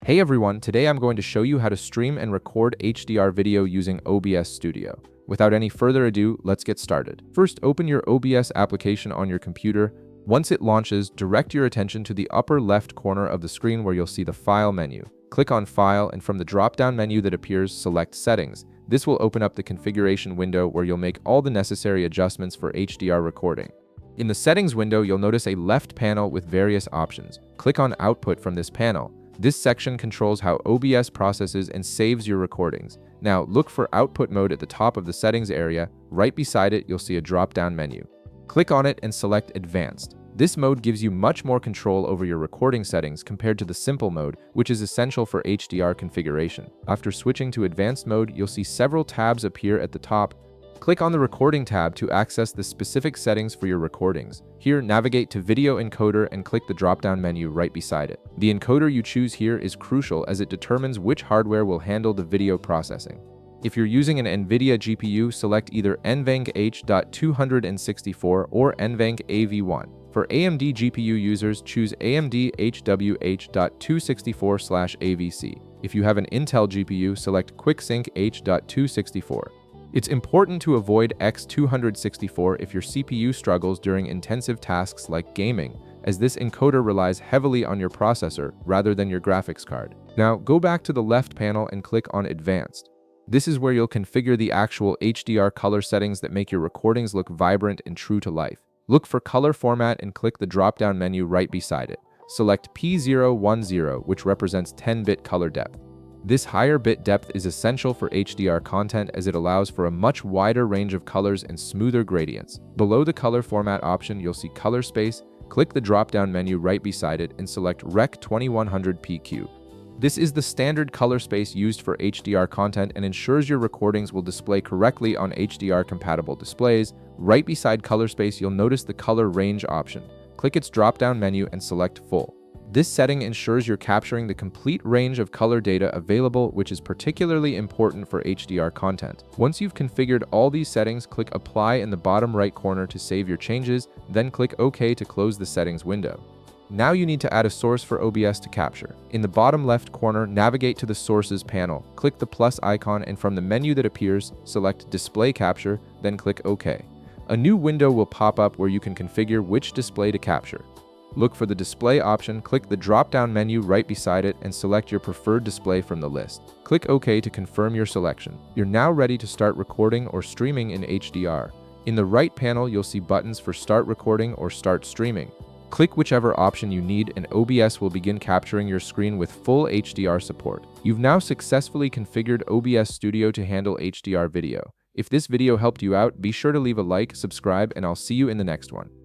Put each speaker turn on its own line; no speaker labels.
Hey everyone, today I'm going to show you how to stream and record HDR video using OBS Studio. Without any further ado, let's get started. First, open your OBS application on your computer. Once it launches, direct your attention to the upper left corner of the screen where you'll see the File menu. Click on File, and from the drop-down menu that appears, select Settings. This will open up the configuration window where you'll make all the necessary adjustments for HDR recording. In the Settings window, you'll notice a left panel with various options. Click on Output from this panel. This section controls how OBS processes and saves your recordings. Now, look for Output mode at the top of the settings area. Right beside it, you'll see a drop-down menu. Click on it and select Advanced. This mode gives you much more control over your recording settings compared to the Simple mode, which is essential for HDR configuration. After switching to Advanced mode, you'll see several tabs appear at the top. Click on the Recording tab to access the specific settings for your recordings. Here, navigate to Video Encoder and click the drop-down menu right beside it. The encoder you choose here is crucial as it determines which hardware will handle the video processing. If you're using an NVIDIA GPU, select either NVENC H.264 or NVENC AV1. For AMD GPU users, choose AMD HWH.264/AVC. If you have an Intel GPU, select QuickSync H.264. It's important to avoid X264 if your CPU struggles during intensive tasks like gaming, as this encoder relies heavily on your processor rather than your graphics card. Now, go back to the left panel and click on Advanced. This is where you'll configure the actual HDR color settings that make your recordings look vibrant and true to life. Look for Color Format and click the drop-down menu right beside it. Select P010, which represents 10-bit color depth. This higher bit depth is essential for HDR content as it allows for a much wider range of colors and smoother gradients. Below the color format option, you'll see color space. Click the drop-down menu right beside it and select Rec 2100 PQ. This is the standard color space used for HDR content and ensures your recordings will display correctly on HDR-compatible displays. Right beside color space, you'll notice the color range option. Click its drop-down menu and select Full. This setting ensures you're capturing the complete range of color data available, which is particularly important for HDR content. Once you've configured all these settings, click Apply in the bottom right corner to save your changes, then click OK to close the settings window. Now you need to add a source for OBS to capture. In the bottom left corner, navigate to the Sources panel, click the plus icon, and from the menu that appears, select Display Capture, then click OK. A new window will pop up where you can configure which display to capture. Look for the display option, click the drop-down menu right beside it, and select your preferred display from the list. Click OK to confirm your selection. You're now ready to start recording or streaming in HDR. In the right panel, you'll see buttons for Start Recording or Start Streaming. Click whichever option you need, and OBS will begin capturing your screen with full HDR support. You've now successfully configured OBS Studio to handle HDR video. If this video helped you out, be sure to leave a like, subscribe, and I'll see you in the next one.